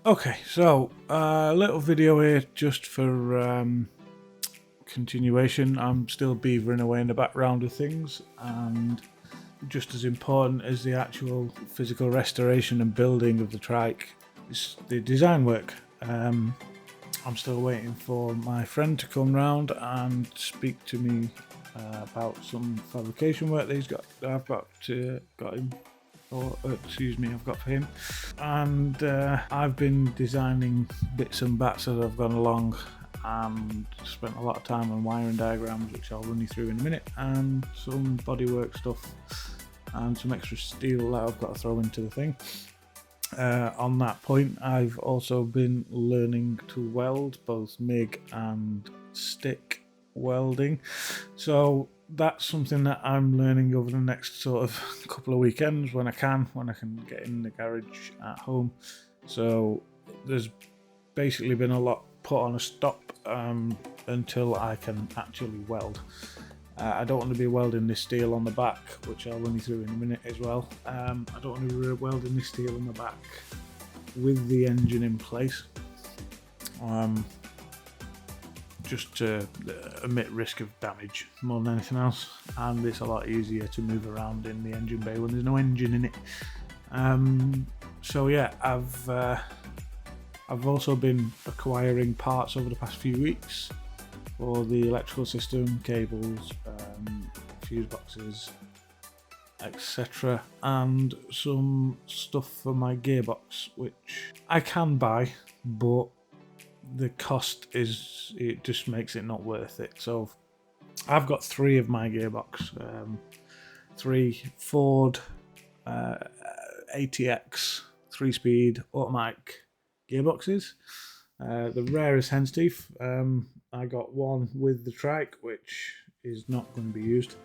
Okay, so a little video here just for continuation. I'm still beavering away in the background of things, and just as important as the actual physical restoration and building of the trike is the design work. I'm still waiting for my friend to come round and speak to me about some fabrication work that I've got him. I've got for him, and I've been designing bits and bats as I've gone along, and spent a lot of time on wiring diagrams, which I'll run you through in a minute, and some bodywork stuff, and some extra steel that I've got to throw into the thing. On that point, I've also been learning to weld, both MIG and stick welding, so that's something that I'm learning over the next sort of couple of weekends when I can get in the garage at home. So there's basically been a lot put on a stop until I can actually weld. I don't want to be welding this steel on the back, which I'll run you through in a minute as well. I don't want to be welding this steel on the back with the engine in place. Just to omit risk of damage more than anything else, and it's a lot easier to move around in the engine bay when there's no engine in it. So yeah, I've also been acquiring parts over the past few weeks for the electrical system, cables, fuse boxes, etc., and some stuff for my gearbox, which I can buy, but the cost it just makes it not worth it. So I've got 3 of my gearbox, 3 Ford ATX 3-speed automatic gearboxes, the rarest hen's teeth. I got one with the trike, which is not going to be used.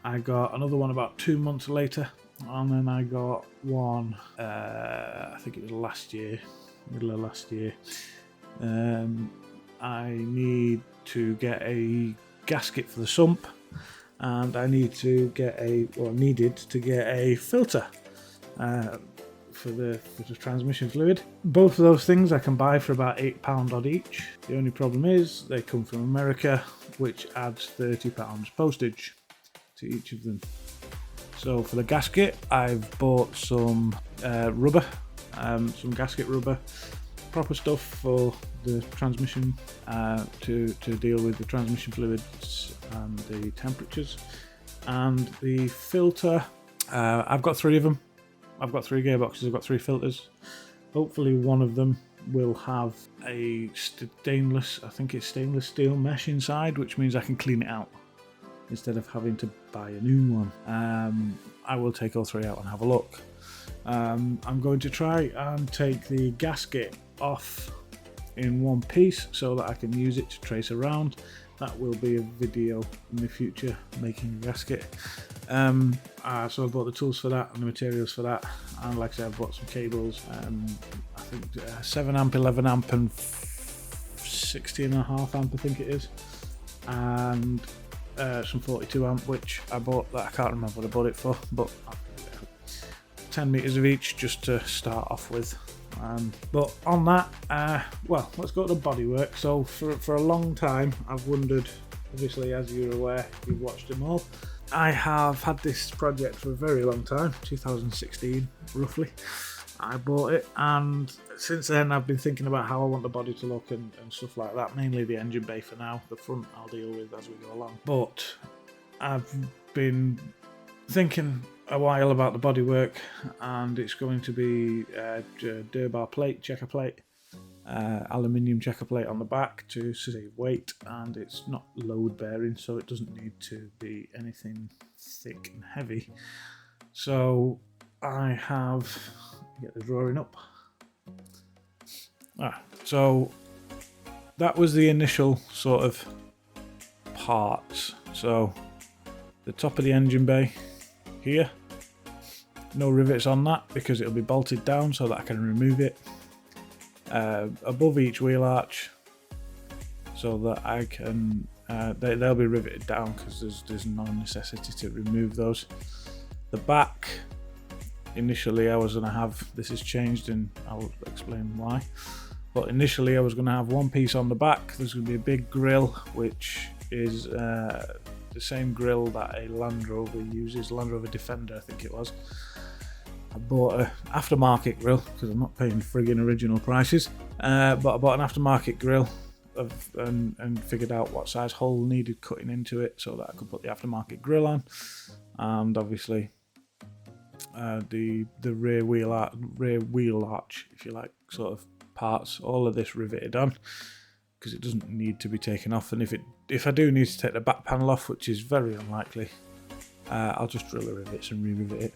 I got another one about 2 months later, and then I got one I think it was middle of last year. I need to get a gasket for the sump, and I needed to get a filter for the transmission fluid. Both of those things I can buy for about £8 odd each. The only problem is they come from America, which adds £30 postage to each of them. So for the gasket, I've bought some rubber, some gasket rubber, proper stuff for the transmission to deal with the transmission fluids and the temperatures. And the filter, I've got 3 of them. I've got 3 gearboxes, I've got 3 filters. Hopefully one of them will have a stainless steel mesh inside, which means I can clean it out instead of having to buy a new one. I will take all 3 out and have a look. I'm going to try and take the gasket off in one piece so that I can use it to trace around. That will be a video in the future, making a gasket. So I bought the tools for that and the materials for that, and like I said, I've bought some cables, I think 7 amp, 11 amp and 16.5 amp I think it is, and some 42 amp, which I bought that I can't remember what I bought it for, but 10 meters of each just to start off with. But on that, well, let's go to the bodywork. So for a long time I've wondered, obviously as you're aware, you've watched them all, I have had this project for a very long time, 2016 roughly I bought it, and since then I've been thinking about how I want the body to look and stuff like that, mainly the engine bay for now. The front I'll deal with as we go along, but I've been thinking a while about the bodywork, and it's going to be Durbar plate, checker plate, aluminium checker plate on the back to save weight, and it's not load bearing, so it doesn't need to be anything thick and heavy. So I have get the drawing up. So that was the initial sort of parts. So the top of the engine bay here, no rivets on that because it'll be bolted down so that I can remove it. Above each wheel arch, so that I can they'll be riveted down because there's no necessity to remove those. The back initially I was going to have, this has changed and I'll explain why, but initially I was going to have one piece on the back. There's going to be a big grille, which is the same grille that a Land Rover uses, Land Rover Defender I think it was. I bought an aftermarket grill because I'm not paying friggin' original prices, but I bought an aftermarket grill and figured out what size hole needed cutting into it so that I could put the aftermarket grill on, and obviously the rear wheel arch, if you like, sort of parts, all of this riveted on because it doesn't need to be taken off, and if I do need to take the back panel off, which is very unlikely, I'll just drill the rivets and re-rivet it.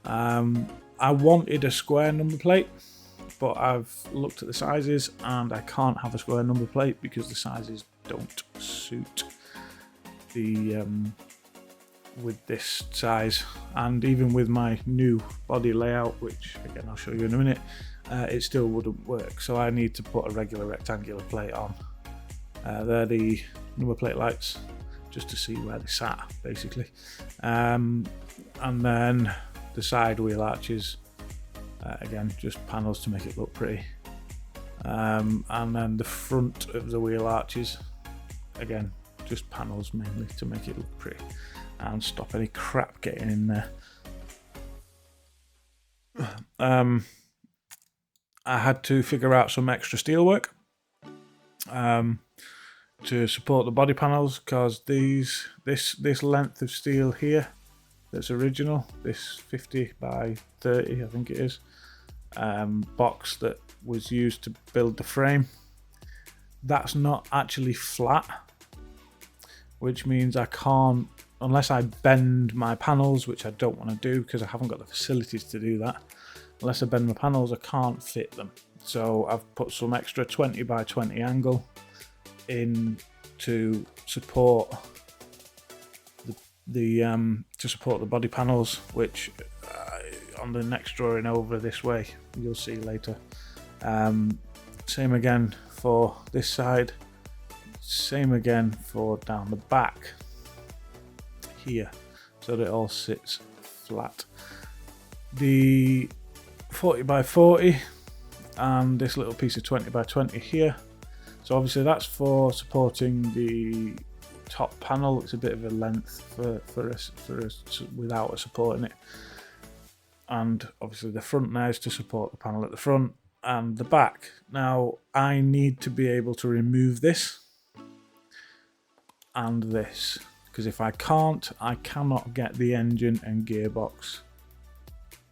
I wanted a square number plate, but I've looked at the sizes and I can't have a square number plate because the sizes don't suit the with this size, and even with my new body layout, which again I'll show you in a minute, it still wouldn't work, so I need to put a regular rectangular plate on. They're the number plate lights, just to see where they sat basically, and then the side wheel arches, again just panels to make it look pretty, and then the front of the wheel arches, again just panels mainly to make it look pretty and stop any crap getting in there. I had to figure out some extra steel work to support the body panels, because this length of steel here that's original, this 50 by 30 I think it is, box that was used to build the frame, that's not actually flat, which means I can't, unless I bend my panels, which I don't want to do because I haven't got the facilities to do that, unless I bend my panels I can't fit them. So I've put some extra 20 by 20 angle in to support to support the body panels, which on the next drawing over this way you'll see later. Same again for this side, same again for down the back here, so that it all sits flat. The 40 by 40 and this little piece of 20 by 20 here, so obviously that's for supporting the top panel. It's a bit of a length for us without a support in it, and obviously the front now is to support the panel at the front and the back. Now I need to be able to remove this and this, because if I can't, I cannot get the engine and gearbox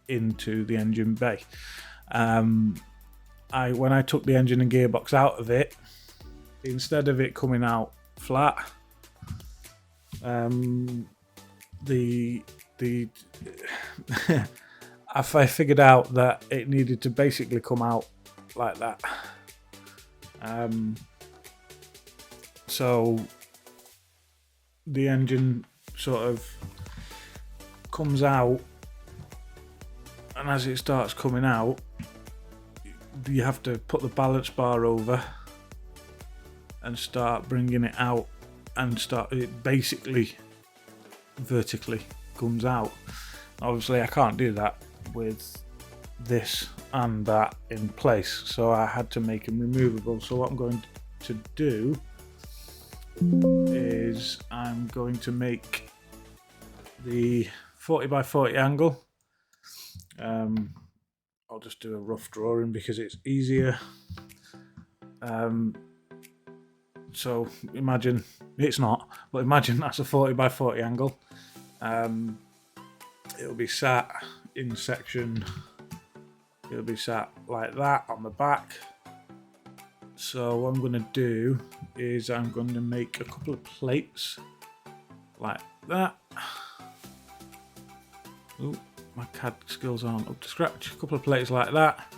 into the engine bay. When I took the engine and gearbox out of it, instead of it coming out flat, I figured out that it needed to basically come out like that. So the engine sort of comes out, and as it starts coming out, you have to put the balance bar over and start bringing it out, and it basically vertically comes out. Obviously I can't do that with this and that in place, so I had to make them removable. So what I'm going to do is I'm going to make the 40 by 40 angle. I'll just do a rough drawing because it's easier. So imagine, it's not, but imagine that's a 40 by 40 angle. It'll be sat in section, it'll be sat like that on the back. So what I'm going to do is I'm going to make a couple of plates like that. Oh, my CAD skills aren't up to scratch. A couple of plates like that.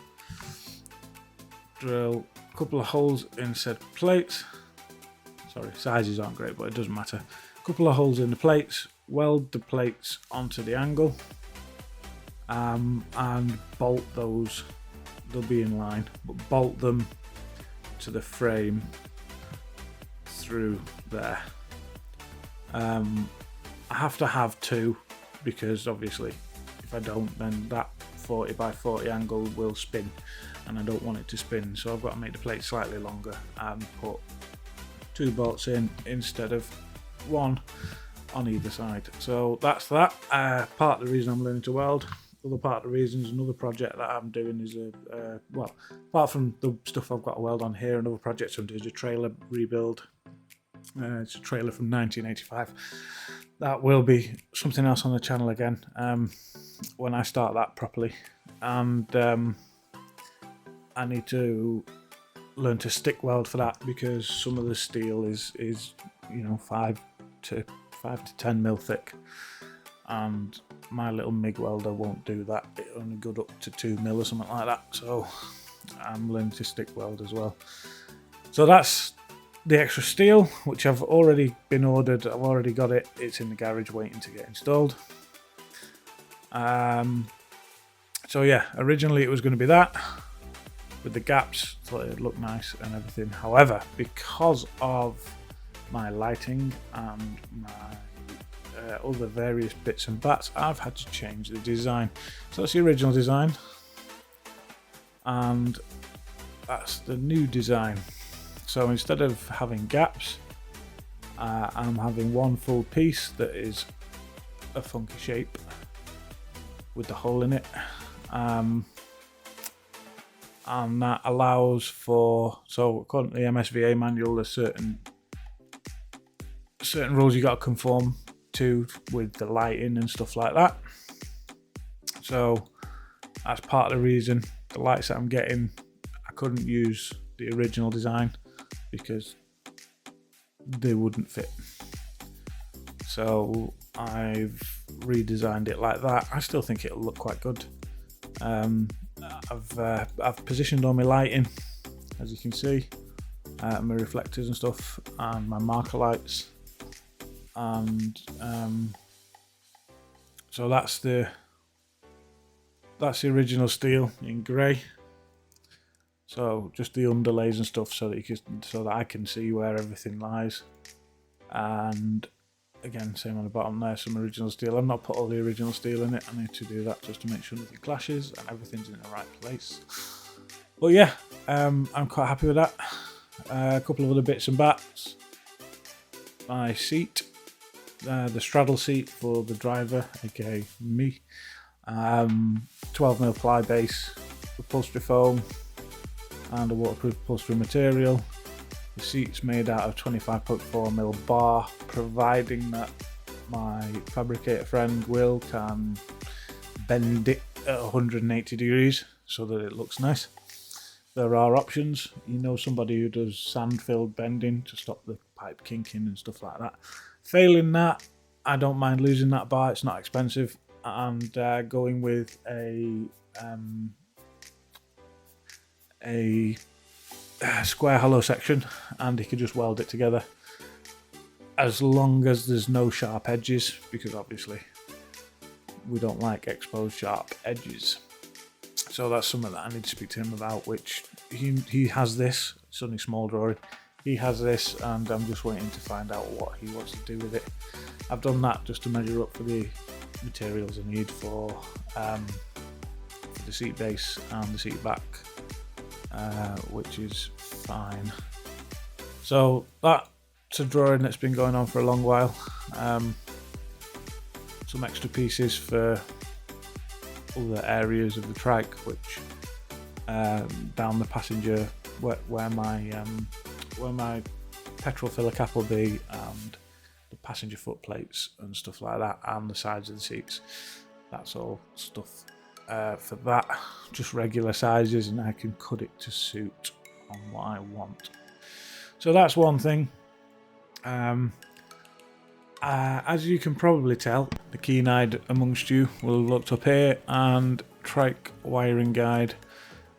Drill a couple of holes in said plates. Sorry, sizes aren't great, but it doesn't matter. A couple of holes in the plates, weld the plates onto the angle, and bolt those. They'll be in line, but bolt them to the frame through there. I have to have two, because obviously if I don't, then that 40 by 40 angle will spin, and I don't want it to spin, so I've got to make the plate slightly longer and put 2 bolts in instead of 1 on either side. So that's that. Part of the reason I'm learning to weld. Other part of the reasons, another project that I'm doing is well, apart from the stuff I've got to weld on here, another project I'm doing is a trailer rebuild. It's a trailer from 1985. That will be something else on the channel again when I start that properly. And I need to learn to stick weld for that, because some of the steel is 5 to 10 mil thick, and my little MIG welder won't do that. It only goes up to 2 mil or something like that. So I'm learning to stick weld as well. So that's the extra steel, which I've already been ordered. I've already got it. It's in the garage waiting to get installed. So yeah, originally it was going to be that with the gaps. Thought it'd look nice and everything. However, because of my lighting and my other various bits and bats, I've had to change the design. So that's the original design, and that's the new design. So instead of having gaps, I'm having one full piece that is a funky shape with the hole in it, and that allows for, so according to the MSVA manual, there's certain rules you got to conform to with the lighting and stuff like that. So that's part of the reason the lights that I'm getting, I couldn't use the original design because they wouldn't fit. So I've redesigned it like that. I still think it'll look quite good. I've positioned all my lighting, as you can see, my reflectors and stuff, and my marker lights, and so that's the original steel in grey. So just the underlays and stuff, so that I can see where everything lies. And again, same on the bottom there, some original steel. I've not put all the original steel in it. I need to do that just to make sure nothing clashes and everything's in the right place. But yeah, I'm quite happy with that. A couple of other bits and bats. My seat, the straddle seat for the driver, aka me. 12mm ply base, upholstery foam, and a waterproof upholstery material. The seat's made out of 25.4mm bar, providing that my fabricator friend Will can bend it at 180 degrees so that it looks nice. There are options. Somebody who does sand-filled bending to stop the pipe kinking and stuff like that. Failing that, I don't mind losing that bar. It's not expensive, and going with a square hollow section, and he could just weld it together, as long as there's no sharp edges, because obviously we don't like exposed sharp edges. So that's something that I need to speak to him about, which he has this. It's only small drawing. He has this, and I'm just waiting to find out what he wants to do with it. I've done that just to measure up for the materials I need for the seat base and the seat back, which is fine. So that's a drawing that's been going on for a long while. Some extra pieces for other areas of the trike, which down the passenger where my petrol filler cap will be, and the passenger foot plates and stuff like that, and the sides of the seats. That's all stuff for that, just regular sizes, and I can cut it to suit on what I want. So that's one thing. As you can probably tell, the keen-eyed amongst you will have looked up here, and Trike wiring guide.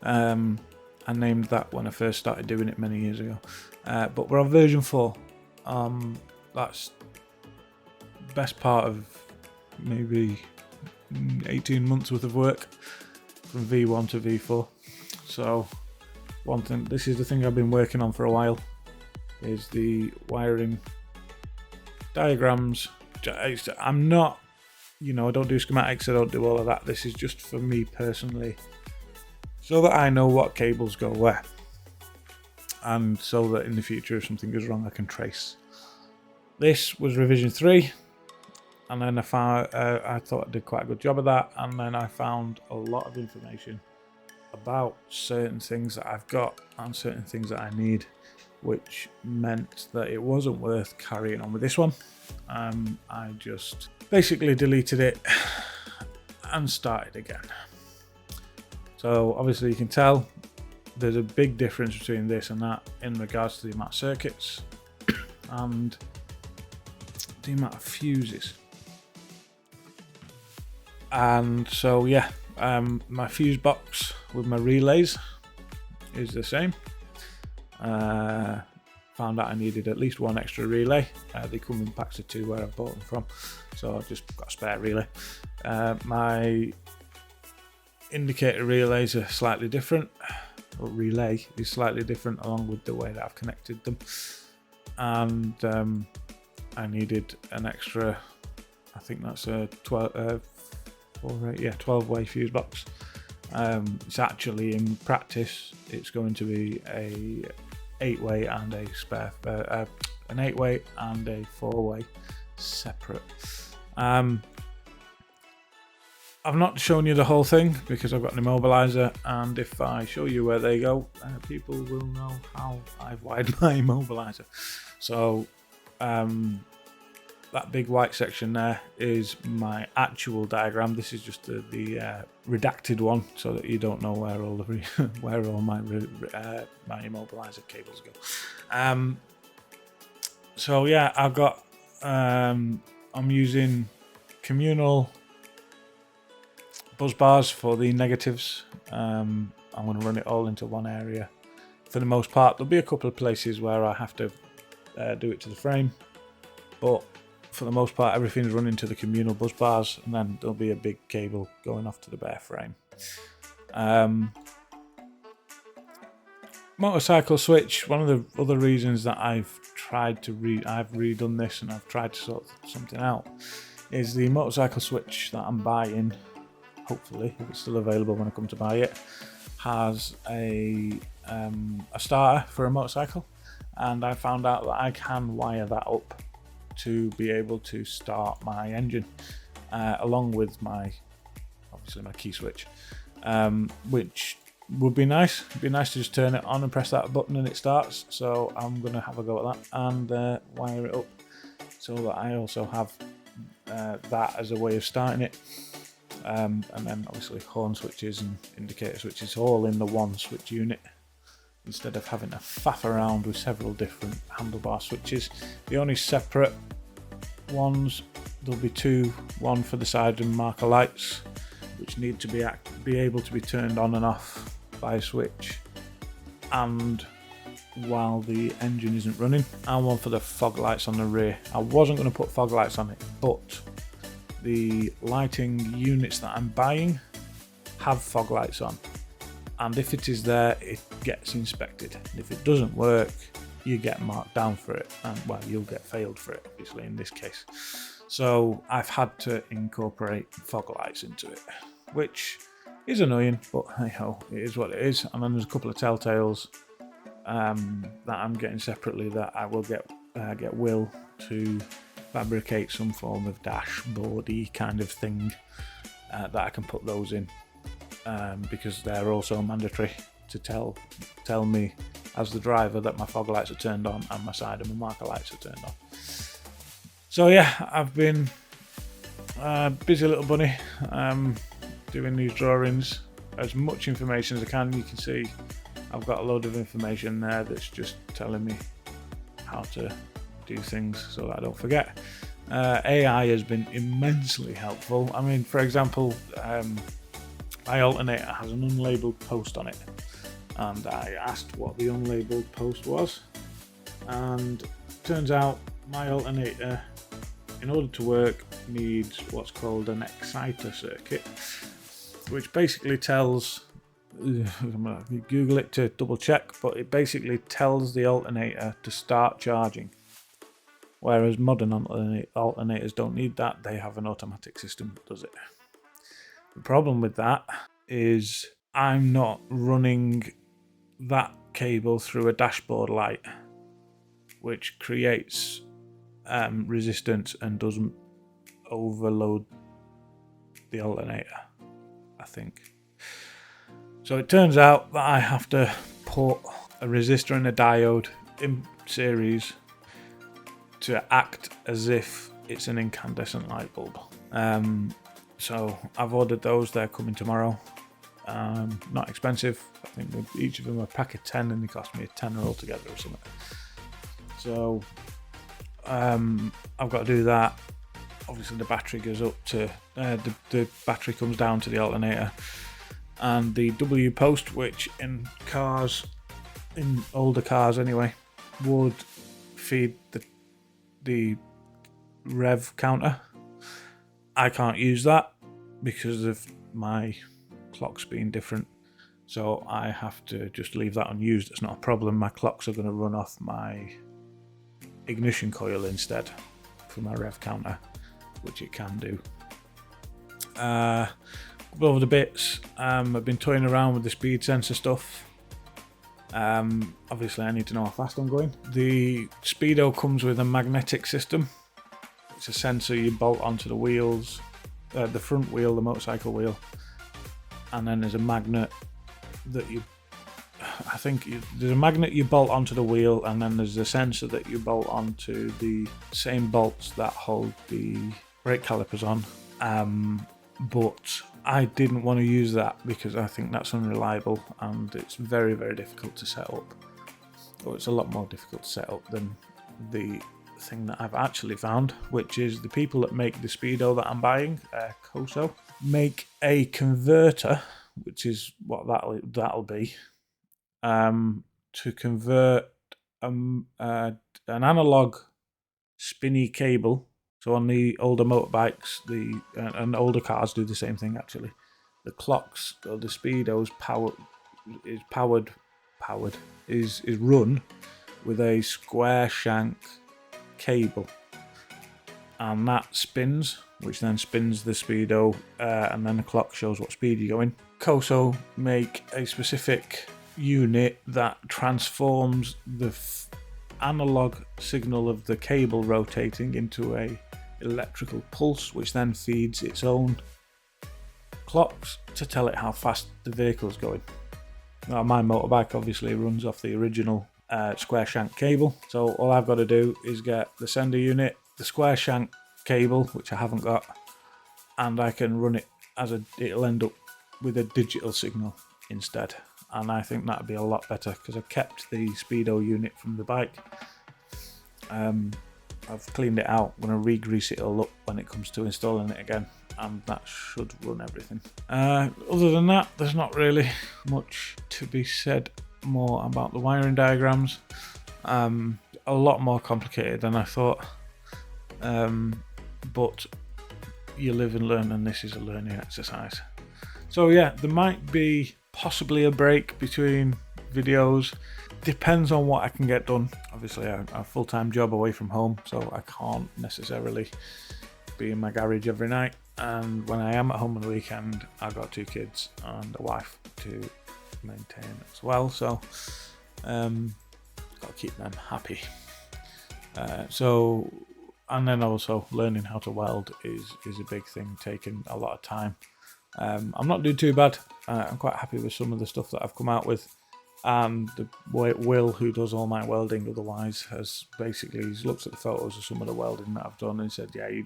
I named that when I first started doing it many years ago, but we're on version 4. That's the best part of maybe 18 months worth of work, from V1 to V4. So one thing, this is the thing I've been working on for a while, is the wiring diagrams. I'm not you know, I don't do schematics, I don't do all of that. This is just for me personally, so that I know what cables go where, and so that in the future if something goes wrong I can trace. This was revision 3, and then I found I thought I did quite a good job of that, and then I found a lot of information about certain things that I've got and certain things that I need, which meant that it wasn't worth carrying on with this one. I just basically deleted it and started again. So obviously you can tell there's a big difference between this and that in regards to the amount of circuits and the amount of fuses. And so yeah, my fuse box with my relays is the same. Found out I needed at least one extra relay. They come in packs of 2 where I bought them from, so I've just got a spare relay. My indicator relays are slightly different, or relay is slightly different along with the way that I've connected them, and I needed an extra, I think that's a 12-way fuse box. It's actually, in practice, it's going to be a 8-way and a spare, an 8-way and a 4-way separate. I've not shown you the whole thing because I've got an immobilizer, and if I show you where they go, people will know how I've wired my immobilizer. So that big white section there is my actual diagram. This is just the redacted one, so that you don't know where all the where all my immobilizer cables go. So yeah, I've got I'm using communal buzz bars for the negatives. I'm going to run it all into one area for the most part. There'll be a couple of places where I have to do it to the frame, but for the most part everything's running to the communal buzz bars, and then there'll be a big cable going off to the bare frame. Motorcycle switch, one of the other reasons that I've redone this and I've tried to sort something out, is the motorcycle switch that I'm buying, hopefully if it's still available when I come to buy it, has a starter for a motorcycle, and I found out that I can wire that up to be able to start my engine, along with obviously my key switch, which would be nice. It'd be nice to just turn it on and press that button and it starts. So I'm going to have a go at that and wire it up so that I also have that as a way of starting it. And then obviously horn switches and indicator switches all in the one switch unit, instead of having to faff around with several different handlebar switches. The only separate ones, there'll be 2, one for the side and marker lights, which need to be able to be turned on and off by a switch, and while the engine isn't running, and one for the fog lights on the rear. I wasn't going to put fog lights on it, but the lighting units that I'm buying have fog lights on, and if it is there, it gets inspected. And if it doesn't work, you get marked down for it, and well, you'll get failed for it, obviously, in this case. So I've had to incorporate fog lights into it, which is annoying, but hey ho, it is what it is. And then there's a couple of telltales that I'm getting separately that I will get Will to fabricate some form of dashboardy kind of thing that I can put those in, because they're also mandatory to tell me as the driver that my fog lights are turned on and my side and my marker lights are turned on. So yeah, I've been busy little bunny, doing these drawings, as much information as I can. You can see I've got a load of information there that's just telling me how to do things so that I don't forget. AI has been immensely helpful. I mean, for example, my alternator has an unlabeled post on it, and I asked what the unlabeled post was, and turns out my alternator, in order to work, needs what's called an exciter circuit, which basically tells, Google it to double check, but it basically tells the alternator to start charging. Whereas modern alternators don't need that. They have an automatic system that does it. The problem with that is I'm not running that cable through a dashboard light, which creates resistance and doesn't overload the alternator, I think. So it turns out that I have to put a resistor and a diode in series to act as if it's an incandescent light bulb. So I've ordered those. They're coming tomorrow. Not expensive. I think each of them are a pack of 10 and they cost me a tenner altogether or something. So I've got to do that. Obviously the battery goes up to the battery comes down to the alternator, and the W post, which in older cars anyway, would feed the rev counter. I can't use that because of my clocks being different, so I have to just leave that unused. It's not a problem. My clocks are going to run off my ignition coil instead for my rev counter, which it can do. Couple of the bits, I've been toying around with the speed sensor stuff. Obviously I need to know how fast I'm going. The speedo comes with a magnetic system. It's a sensor you bolt onto the wheels, the front wheel, the motorcycle wheel, and then there's a magnet that there's a magnet you bolt onto the wheel, and then there's a sensor that you bolt onto the same bolts that hold the brake calipers on. But I didn't want to use that because I think that's unreliable and it's very, very difficult to set up. Or it's a lot more difficult to set up than the thing that I've actually found, which is the people that make the speedo that I'm buying, Koso, make a converter, which is what that'll be, to convert an analog spinny cable. So on the older motorbikes, and older cars do the same thing actually. The clocks or the speedos is run with a square shank cable, and that spins, which then spins the speedo, and then the clock shows what speed you're going. Koso make a specific unit that transforms the analog signal of the cable rotating into a electrical pulse, which then feeds its own clocks to tell it how fast the vehicle's going. Now, my motorbike obviously runs off the original square shank cable, so all I've got to do is get the sender unit, the square shank cable, which I haven't got, and I can run it it'll end up with a digital signal instead. And I think that'd be a lot better because I kept the speedo unit from the bike. I've cleaned it out. I'm going to re-grease it all up when it comes to installing it again, and that should run everything. Other than that, there's not really much to be said more about the wiring diagrams. A lot more complicated than I thought, but you live and learn, and this is a learning exercise. So yeah, there might be possibly a break between videos. Depends on what I can get done. Obviously I have a full-time job away from home, so I can't necessarily be in my garage every night, and when I am at home on the weekend I've got 2 kids and a wife to maintain as well, so got to keep them happy. And then also learning how to weld is a big thing, taking a lot of time. I'm not doing too bad. I'm quite happy with some of the stuff that I've come out with, and Will, who does all my welding otherwise, has basically looked at the photos of some of the welding that I've done and said, yeah, you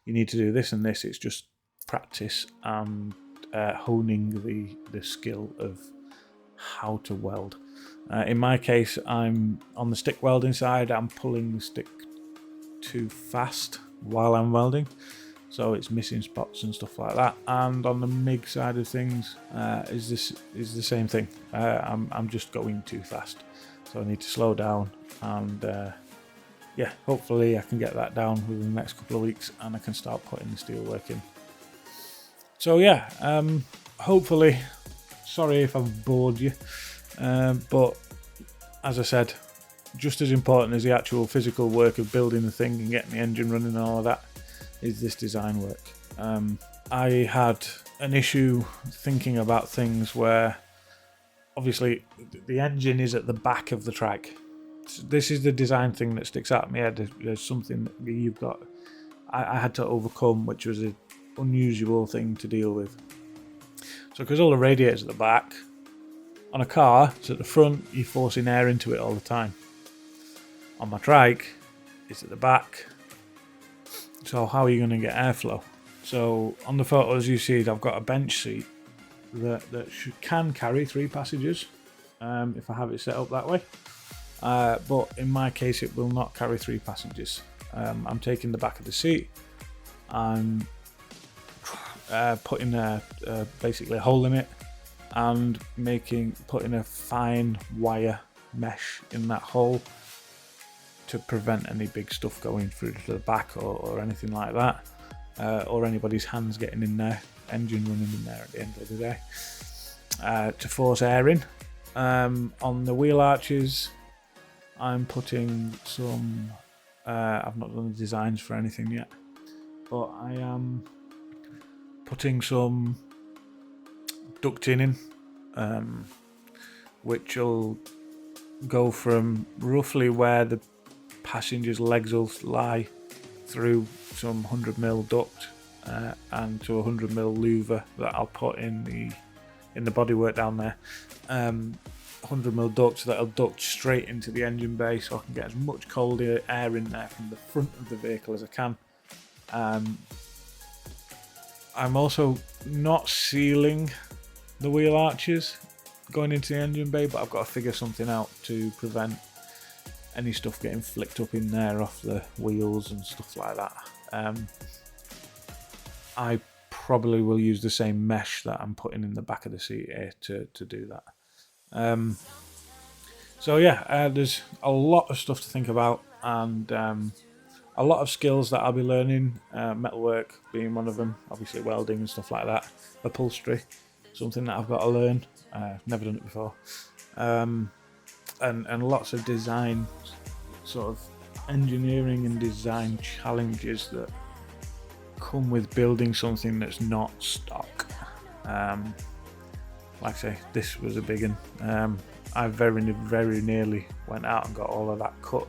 need to do this and this. It's just practice and honing the skill of how to weld. In my case, I'm on the stick welding side. I'm pulling the stick too fast while I'm welding, so it's missing spots and stuff like that. And on the MIG side of things, is the same thing. I'm just going too fast, so I need to slow down, and yeah, hopefully I can get that down within the next couple of weeks and I can start putting the steel work in. So yeah, hopefully, sorry if I've bored you, but as I said, just as important as the actual physical work of building the thing and getting the engine running and all of that is this design work. I had an issue thinking about things where obviously the engine is at the back of the Trike. This is the design thing that sticks out in my head. There's something that you've got, I had to overcome, which was an unusual thing to deal with. So because all the radiators at the back, on a car, it's at the front, you're forcing air into it all the time. On my Trike, it's at the back. So how are you going to get airflow? So on the photos you see, I've got a bench seat that can carry 3 passengers if I have it set up that way. But in my case, it will not carry 3 passengers. I'm taking the back of the seat. I'm putting basically a hole in it and putting a fine wire mesh in that hole to prevent any big stuff going through to the back or anything like that, or anybody's hands getting in there, engine running in there at the end of the day, to force air in. On the wheel arches, I'm putting some, I've not done the designs for anything yet, but I am putting some ducting in, which will go from roughly where the passenger's legs will lie through some 100mm duct and to 100mm louver that I'll put in the bodywork down there. 100mm duct that'll duct straight into the engine bay, so I can get as much cold air in there from the front of the vehicle as I can. I'm also not sealing the wheel arches going into the engine bay, but I've got to figure something out to prevent any stuff getting flicked up in there off the wheels and stuff like that. I probably will use the same mesh that I'm putting in the back of the seat here to do that. So yeah, there's a lot of stuff to think about, and a lot of skills that I'll be learning, metalwork being one of them, obviously welding and stuff like that, upholstery, something that I've got to learn, never done it before, and lots of design, sort of engineering and design challenges that come with building something that's not stock. Like I say, this was a big one. I very nearly went out and got all of that cut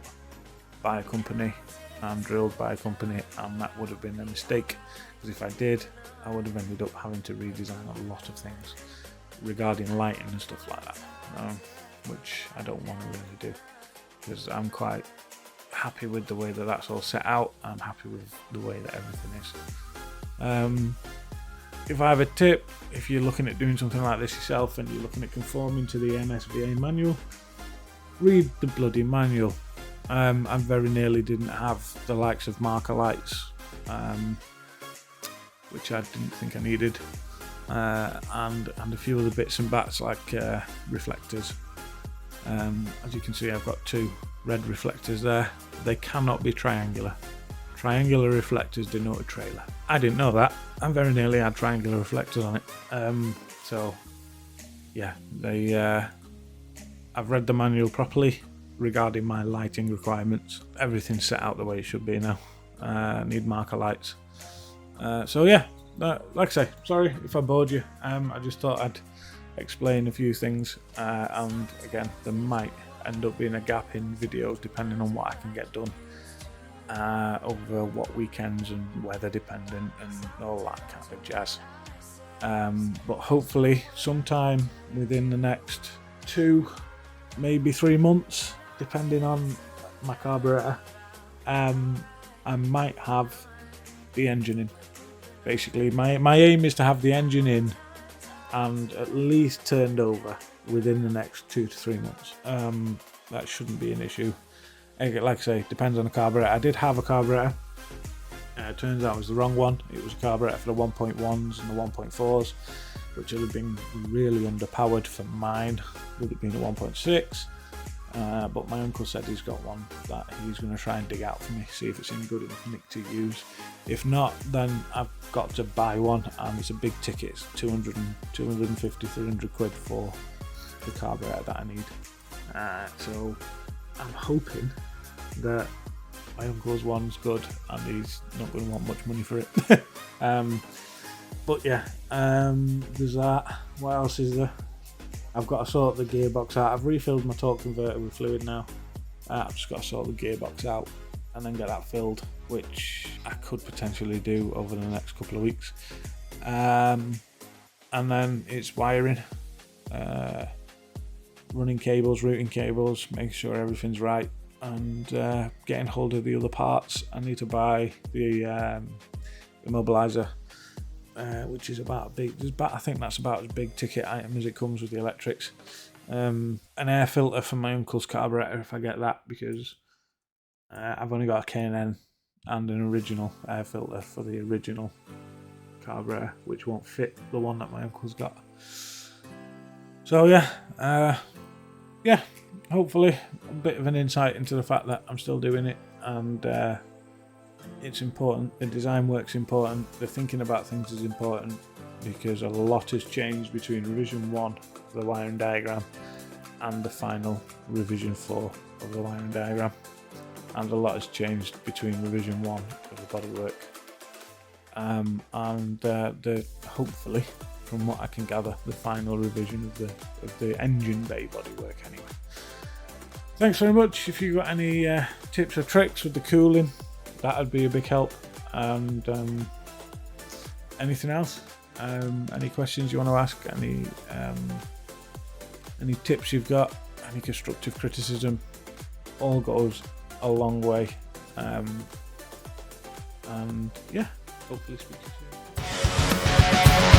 by a company and drilled by a company, and that would have been a mistake, because if I did, I would have ended up having to redesign a lot of things regarding lighting and stuff like that, which I don't want to really do, because I'm quite happy with the way that that's all set out. I'm happy with the way that everything is. If I have a tip, if you're looking at doing something like this yourself and you're looking at conforming to the MSVA manual, read the bloody manual. I very nearly didn't have the likes of marker lights, which I didn't think I needed, and a few other bits and bats like reflectors. As you can see, I've got 2 red reflectors there. They cannot be triangular. Triangular reflectors denote a trailer. I didn't know that. I very nearly had triangular reflectors on it. So yeah, I've read the manual properly regarding my lighting requirements. Everything's set out the way it should be now. I need marker lights. So yeah, like I say, sorry if I bored you. I just thought I'd explain a few things, and again, there might end up being a gap in videos depending on what I can get done over what weekends and weather dependent and all that kind of jazz. But hopefully sometime within the next 2, maybe 3 months, depending on my carburetor, I might have the engine in. Basically, my aim is to have the engine in and at least turned over within the next 2 to 3 months. That shouldn't be an issue. Like I say, depends on the carburetor. I did have a carburetor. It turns out it was the wrong one. It was a carburetor for the 1.1s and the 1.4s, which would have been really underpowered for mine. Would have been a 1.6. But my uncle said he's got one that he's going to try and dig out for me, see if it's in good enough nick to use. If not, then I've got to buy one, and it's a big ticket. It's 250, 300 quid for the carburetor that I need. So I'm hoping that my uncle's one's good and he's not going to want much money for it. But yeah, there's that. What else is there? I've got to sort the gearbox out. I've refilled my torque converter with fluid now. I've just got to sort the gearbox out and then get that filled, which I could potentially do over the next couple of weeks. And then it's wiring, running cables, routing cables, making sure everything's right, and getting hold of the other parts. I need to buy the immobilizer, which is I think that's about as big ticket item as it comes with the electrics. An air filter for my uncle's carburetor if I get that, because I've only got a K&N and an original air filter for the original carburetor, which won't fit the one that my uncle's got. So yeah, hopefully a bit of an insight into the fact that I'm still doing it, and it's important. The design work's important. The thinking about things is important, because a lot has changed between revision 1 of the wiring diagram and the final revision 4 of the wiring diagram, and a lot has changed between revision 1 of the bodywork and the hopefully, from what I can gather, the final revision of the engine bay bodywork anyway. Thanks very much. If you've got any tips or tricks with the cooling, that'd be a big help. And anything else? Any questions you want to ask? Any tips you've got? Any constructive criticism? All goes a long way. And yeah, hopefully speak to you soon.